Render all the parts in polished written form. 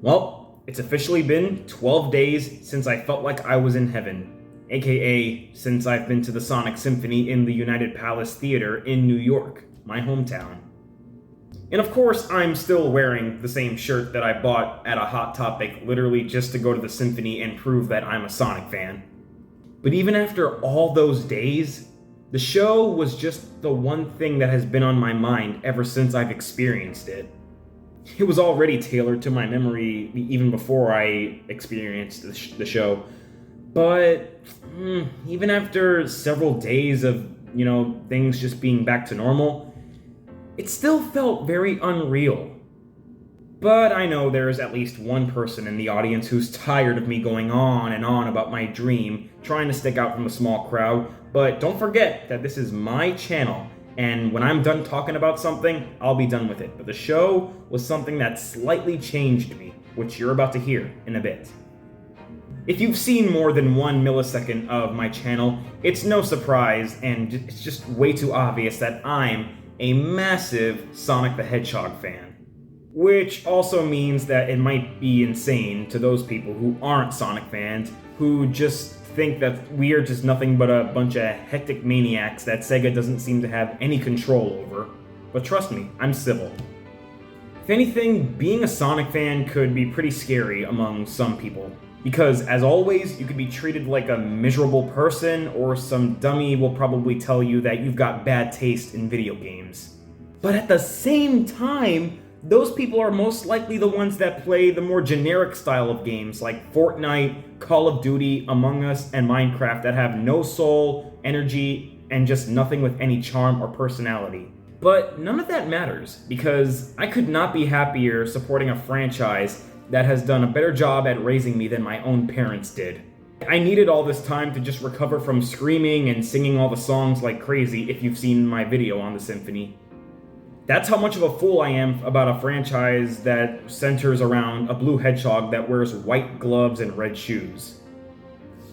Well, it's officially been 12 days since I felt like I was in heaven, aka since I've been to the Sonic Symphony in the United Palace Theater in New York, my hometown. And of course, I'm still wearing the same shirt that I bought at a Hot Topic literally just to go to the symphony and prove that I'm a Sonic fan. But even after all those days, the show was just the one thing that has been on my mind ever since I've experienced it. It was already tailored to my memory even before I experienced the show. But even after several days of, things just being back to normal, it still felt very unreal. But I know there is at least one person in the audience who's tired of me going on and on about my dream, trying to stick out from the small crowd. But don't forget that this is my channel, and when I'm done talking about something, I'll be done with it. But the show was something that slightly changed me, which you're about to hear in a bit. If you've seen more than 1 millisecond of my channel, it's no surprise, and it's just way too obvious that I'm a massive Sonic the Hedgehog fan. Which also means that it might be insane to those people who aren't Sonic fans, who just think that we are just nothing but a bunch of hectic maniacs that Sega doesn't seem to have any control over. But trust me, I'm civil. If anything, being a Sonic fan could be pretty scary among some people. Because, as always, you could be treated like a miserable person, or some dummy will probably tell you that you've got bad taste in video games. But at the same time, those people are most likely the ones that play the more generic style of games like Fortnite, Call of Duty, Among Us, and Minecraft that have no soul, energy, and just nothing with any charm or personality. But none of that matters, because I could not be happier supporting a franchise that has done a better job at raising me than my own parents did. I needed all this time to just recover from screaming and singing all the songs like crazy if you've seen my video on the symphony. That's how much of a fool I am about a franchise that centers around a blue hedgehog that wears white gloves and red shoes.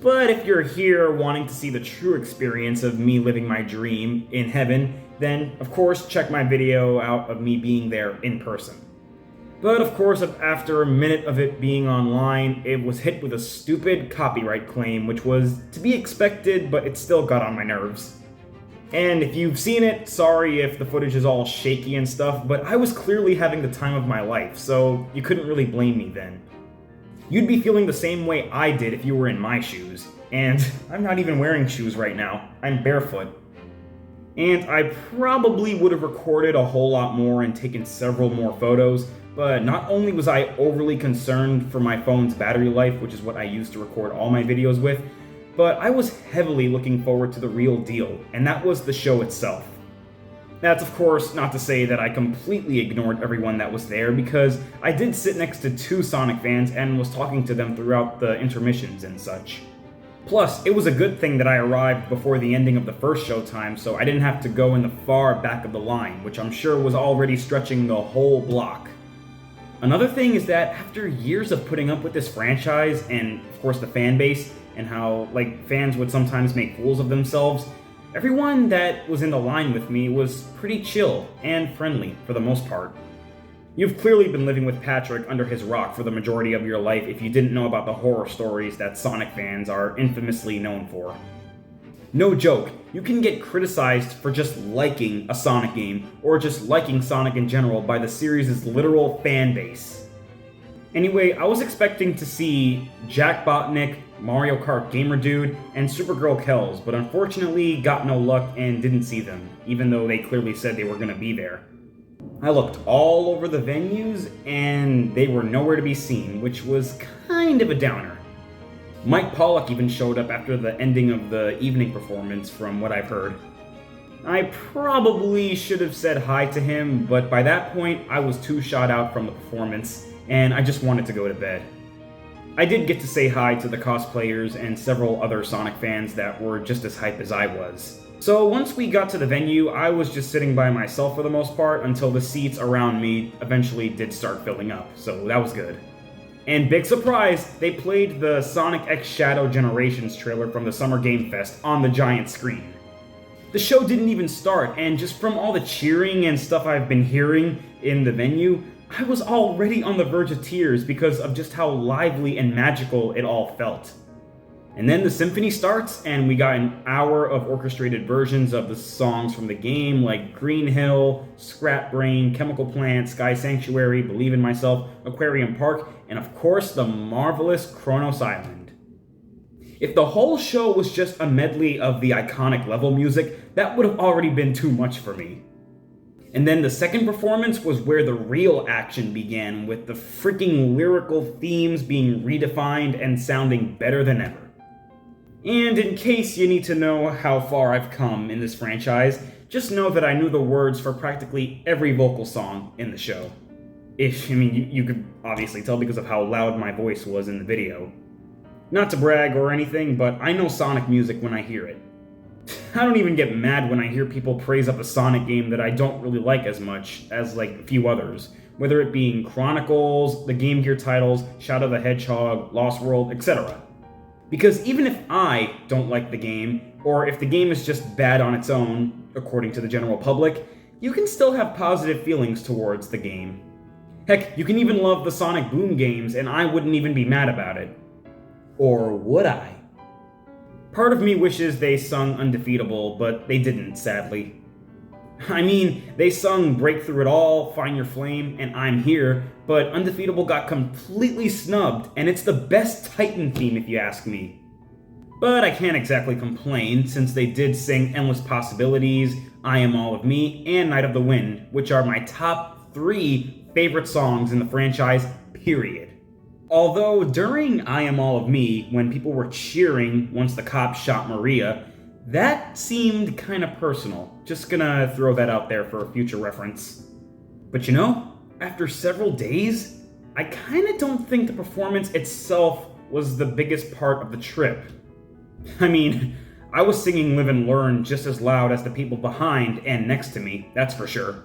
But if you're here wanting to see the true experience of me living my dream in heaven, then of course check my video out of me being there in person. But of course, after a minute of it being online, it was hit with a stupid copyright claim, which was to be expected, but it still got on my nerves. And if you've seen it, sorry if the footage is all shaky and stuff, but I was clearly having the time of my life, so you couldn't really blame me then. You'd be feeling the same way I did if you were in my shoes, and I'm not even wearing shoes right now, I'm barefoot. And I probably would have recorded a whole lot more and taken several more photos, but not only was I overly concerned for my phone's battery life, which is what I use to record all my videos with, but I was heavily looking forward to the real deal, and that was the show itself. That's of course not to say that I completely ignored everyone that was there, because I did sit next to 2 Sonic fans and was talking to them throughout the intermissions and such. Plus, it was a good thing that I arrived before the ending of the first showtime, so I didn't have to go in the far back of the line, which I'm sure was already stretching the whole block. Another thing is that after years of putting up with this franchise, and of course the fan base, and how, fans would sometimes make fools of themselves, everyone that was in the line with me was pretty chill and friendly for the most part. You've clearly been living with Patrick under his rock for the majority of your life if you didn't know about the horror stories that Sonic fans are infamously known for. No joke, you can get criticized for just liking a Sonic game, or just liking Sonic in general by the series' literal fan base. Anyway, I was expecting to see Jack Botnick, Mario Kart Gamer Dude, and Supergirl Kells, but unfortunately got no luck and didn't see them, even though they clearly said they were going to be there. I looked all over the venues, and they were nowhere to be seen, which was kind of a downer. Mike Pollock even showed up after the ending of the evening performance, from what I've heard. I probably should have said hi to him, but by that point, I was too shot out from the performance, and I just wanted to go to bed. I did get to say hi to the cosplayers and several other Sonic fans that were just as hype as I was. So once we got to the venue, I was just sitting by myself for the most part until the seats around me eventually did start filling up, so that was good. And big surprise, they played the Sonic X Shadow Generations trailer from the Summer Game Fest on the giant screen. The show didn't even start, and just from all the cheering and stuff I've been hearing in the venue, I was already on the verge of tears because of just how lively and magical it all felt. And then the symphony starts, and we got an hour of orchestrated versions of the songs from the game, like Green Hill, Scrap Brain, Chemical Plant, Sky Sanctuary, Believe in Myself, Aquarium Park, and of course the marvelous Kronos Island. If the whole show was just a medley of the iconic level music, that would have already been too much for me. And then the second performance was where the real action began, with the freaking lyrical themes being redefined and sounding better than ever. And in case you need to know how far I've come in this franchise, just know that I knew the words for practically every vocal song in the show. You could obviously tell because of how loud my voice was in the video. Not to brag or anything, but I know Sonic music when I hear it. I don't even get mad when I hear people praise up a Sonic game that I don't really like as much as like a few others, whether it being Chronicles, the Game Gear titles, Shadow the Hedgehog, Lost World, etc. Because even if I don't like the game, or if the game is just bad on its own, according to the general public, you can still have positive feelings towards the game. Heck, you can even love the Sonic Boom games, and I wouldn't even be mad about it. Or would I? Part of me wishes they sung Undefeatable, but they didn't, sadly. I mean, they sung Break Through It All, Find Your Flame, and I'm Here, but Undefeatable got completely snubbed, and it's the best Titan theme if you ask me. But I can't exactly complain, since they did sing Endless Possibilities, I Am All of Me, and Night of the Wind, which are my top 3 favorite songs in the franchise, period. Although during I Am All of Me, when people were cheering once the cops shot Maria, that seemed kinda personal. Just gonna throw that out there for future reference. But you know, after several days, I kinda don't think the performance itself was the biggest part of the trip. I mean, I was singing Live and Learn just as loud as the people behind and next to me, that's for sure.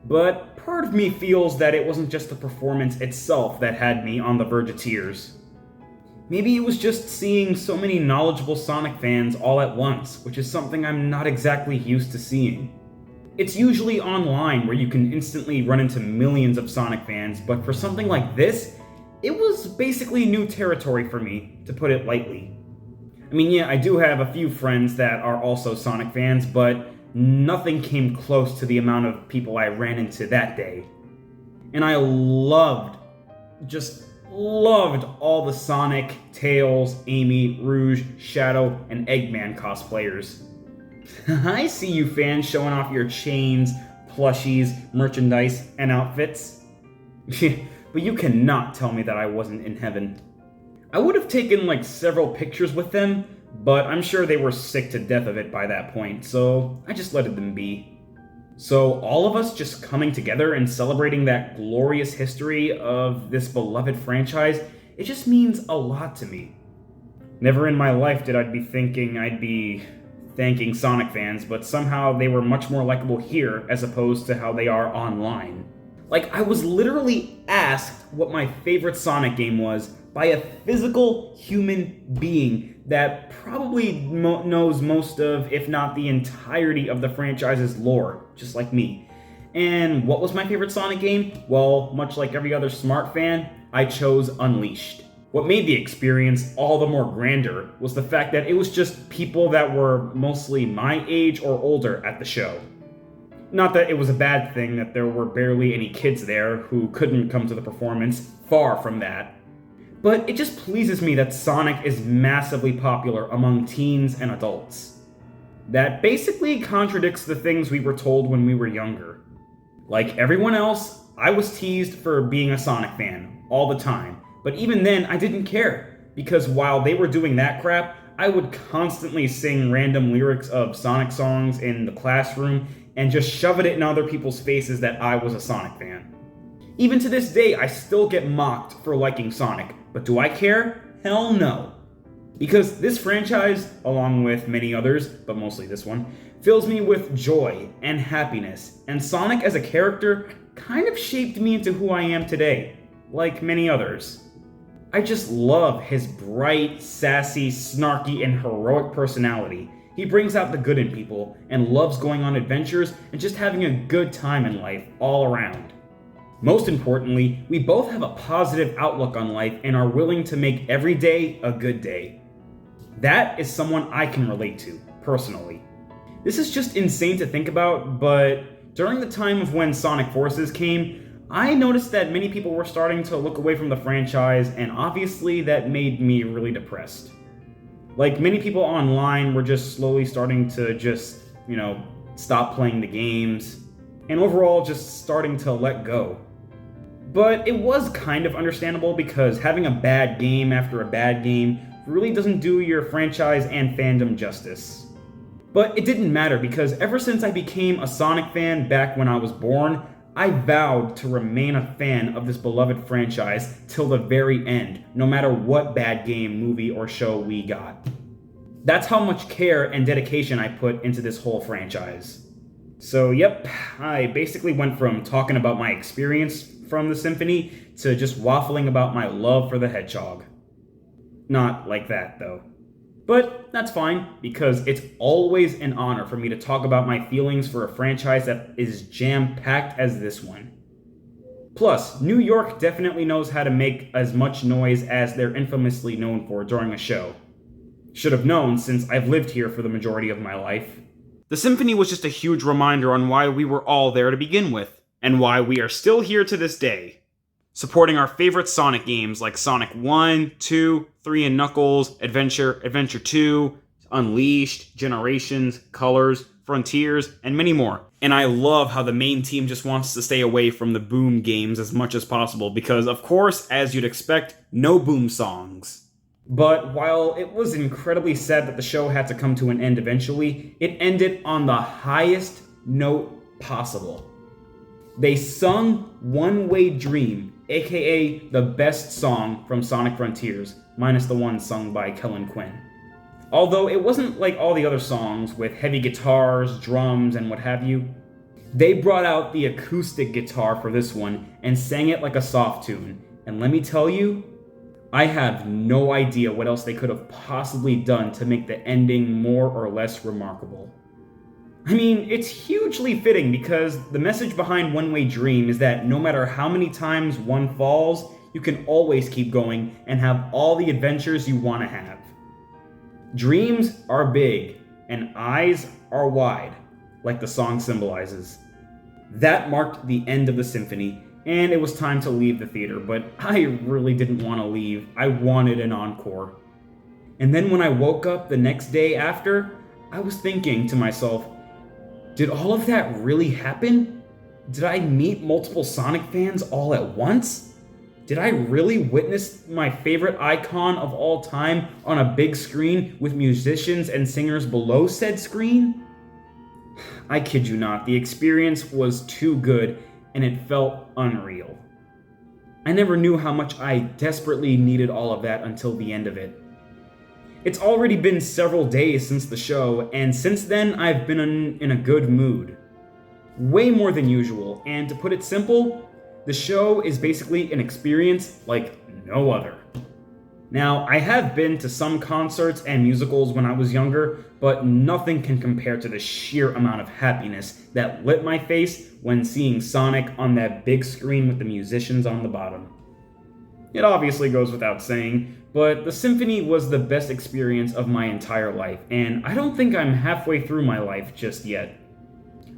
But part of me feels that it wasn't just the performance itself that had me on the verge of tears. Maybe it was just seeing so many knowledgeable Sonic fans all at once, which is something I'm not exactly used to seeing. It's usually online where you can instantly run into millions of Sonic fans, but for something like this, it was basically new territory for me, to put it lightly. I mean, yeah, I do have a few friends that are also Sonic fans, but nothing came close to the amount of people I ran into that day. And I loved all the Sonic, Tails, Amy, Rouge, Shadow, and Eggman cosplayers. I see you fans showing off your chains, plushies, merchandise, and outfits. But you cannot tell me that I wasn't in heaven. I would have taken several pictures with them, but I'm sure they were sick to death of it by that point, so I just let them be. So all of us just coming together and celebrating that glorious history of this beloved franchise, it just means a lot to me. Never in my life did I be thinking I'd be thanking Sonic fans, but somehow they were much more likable here as opposed to how they are online. I was literally asked what my favorite Sonic game was by a physical human being that probably knows most of, if not the entirety of the franchise's lore, just like me. And what was my favorite Sonic game? Well, much like every other smart fan, I chose Unleashed. What made the experience all the more grander was the fact that it was just people that were mostly my age or older at the show. Not that it was a bad thing that there were barely any kids there who couldn't come to the performance, far from that. But it just pleases me that Sonic is massively popular among teens and adults. That basically contradicts the things we were told when we were younger. Like everyone else, I was teased for being a Sonic fan all the time, but even then I didn't care, because while they were doing that crap, I would constantly sing random lyrics of Sonic songs in the classroom and just shove it in other people's faces that I was a Sonic fan. Even to this day, I still get mocked for liking Sonic, but do I care? Hell no. Because this franchise, along with many others, but mostly this one, fills me with joy and happiness, and Sonic as a character kind of shaped me into who I am today, like many others. I just love his bright, sassy, snarky, and heroic personality. He brings out the good in people, and loves going on adventures and just having a good time in life all around. Most importantly, we both have a positive outlook on life and are willing to make every day a good day. That is someone I can relate to, personally. This is just insane to think about, but during the time of when Sonic Forces came, I noticed that many people were starting to look away from the franchise, and obviously that made me really depressed. Like, many people online were just slowly starting to stop playing the games, and overall just starting to let go. But it was kind of understandable because having a bad game after a bad game really doesn't do your franchise and fandom justice. But it didn't matter because ever since I became a Sonic fan back when I was born, I vowed to remain a fan of this beloved franchise till the very end, no matter what bad game, movie, or show we got. That's how much care and dedication I put into this whole franchise. So yep, I basically went from talking about my experience from the symphony to just waffling about my love for the hedgehog. Not like that, though. But that's fine, because it's always an honor for me to talk about my feelings for a franchise that is jam-packed as this one. Plus, New York definitely knows how to make as much noise as they're infamously known for during a show. Should have known, since I've lived here for the majority of my life. The symphony was just a huge reminder on why we were all there to begin with, and why we are still here to this day, supporting our favorite Sonic games like Sonic 1, 2, 3 and Knuckles, Adventure, Adventure 2, Unleashed, Generations, Colors, Frontiers, and many more. And I love how the main team just wants to stay away from the Boom games as much as possible because, of course, as you'd expect, no Boom songs. But while it was incredibly sad that the show had to come to an end eventually, it ended on the highest note possible. They sung One Way Dream, aka the best song from Sonic Frontiers, minus the one sung by Kellen Quinn. Although it wasn't like all the other songs with heavy guitars, drums, and what have you. They brought out the acoustic guitar for this one and sang it like a soft tune. And let me tell you, I have no idea what else they could have possibly done to make the ending more or less remarkable. I mean, it's hugely fitting because the message behind One Way Dream is that no matter how many times one falls, you can always keep going and have all the adventures you want to have. Dreams are big, and eyes are wide, like the song symbolizes. That marked the end of the symphony, and it was time to leave the theater, but I really didn't want to leave. I wanted an encore. And then when I woke up the next day after, I was thinking to myself, did all of that really happen? Did I meet multiple Sonic fans all at once? Did I really witness my favorite icon of all time on a big screen with musicians and singers below said screen? I kid you not, the experience was too good and it felt unreal. I never knew how much I desperately needed all of that until the end of it. It's already been several days since the show, and since then I've been in a good mood. Way more than usual, and to put it simple, the show is basically an experience like no other. Now, I have been to some concerts and musicals when I was younger, but nothing can compare to the sheer amount of happiness that lit my face when seeing Sonic on that big screen with the musicians on the bottom. It obviously goes without saying, but the symphony was the best experience of my entire life, and I don't think I'm halfway through my life just yet.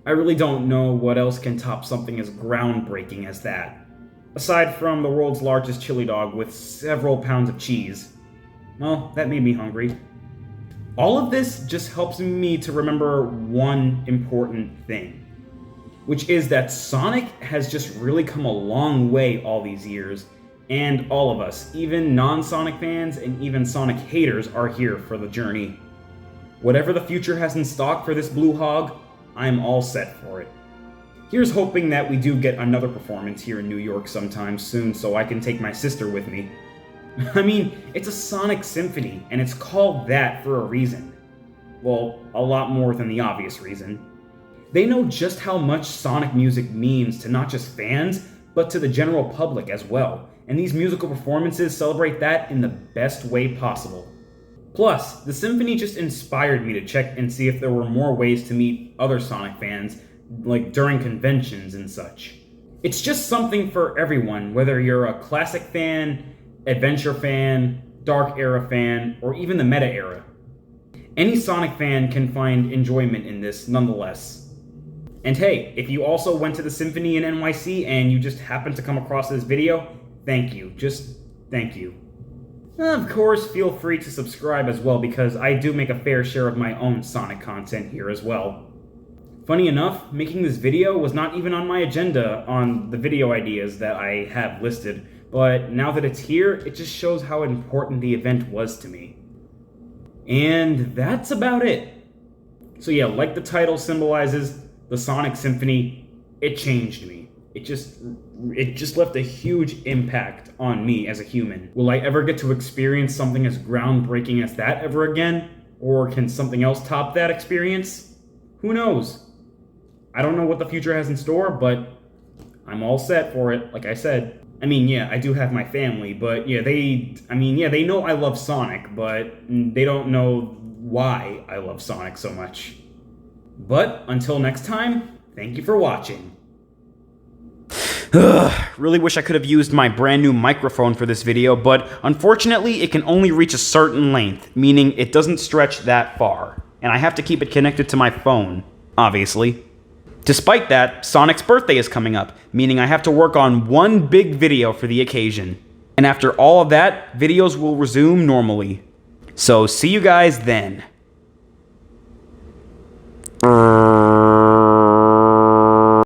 I really don't know what else can top something as groundbreaking as that. Aside from the world's largest chili dog with several pounds of cheese. Well, that made me hungry. All of this just helps me to remember one important thing, which is that Sonic has just really come a long way all these years, and all of us, even non-Sonic fans and even Sonic haters, are here for the journey. Whatever the future has in stock for this blue hog, I'm all set for it. Here's hoping that we do get another performance here in New York sometime soon so I can take my sister with me. I mean, it's a Sonic Symphony, and it's called that for a reason. Well, a lot more than the obvious reason. They know just how much Sonic music means to not just fans, but to the general public as well, and these musical performances celebrate that in the best way possible. Plus, the symphony just inspired me to check and see if there were more ways to meet other Sonic fans, like during conventions and such. It's just something for everyone, whether you're a classic fan, adventure fan, dark era fan, or even the meta era. Any Sonic fan can find enjoyment in this nonetheless. And hey, if you also went to the Symphony in NYC and you just happened to come across this video, thank you. Just thank you. Of course, feel free to subscribe as well, because I do make a fair share of my own Sonic content here as well. Funny enough, making this video was not even on my agenda on the video ideas that I have listed, but now that it's here, it just shows how important the event was to me. And that's about it. So yeah, like the title symbolizes, the Sonic Symphony, it changed me. It just left a huge impact on me as a human. Will I ever get to experience something as groundbreaking as that ever again? Or can something else top that experience? Who knows? I don't know what the future has in store, but I'm all set for it, like I said. I mean, yeah, I do have my family, but yeah, they know I love Sonic, but they don't know why I love Sonic so much. But until next time, thank you for watching. Really wish I could have used my brand new microphone for this video, but unfortunately it can only reach a certain length, meaning it doesn't stretch that far, and I have to keep it connected to my phone, obviously. Despite that, Sonic's birthday is coming up, meaning I have to work on one big video for the occasion. And after all of that, videos will resume normally. So see you guys then.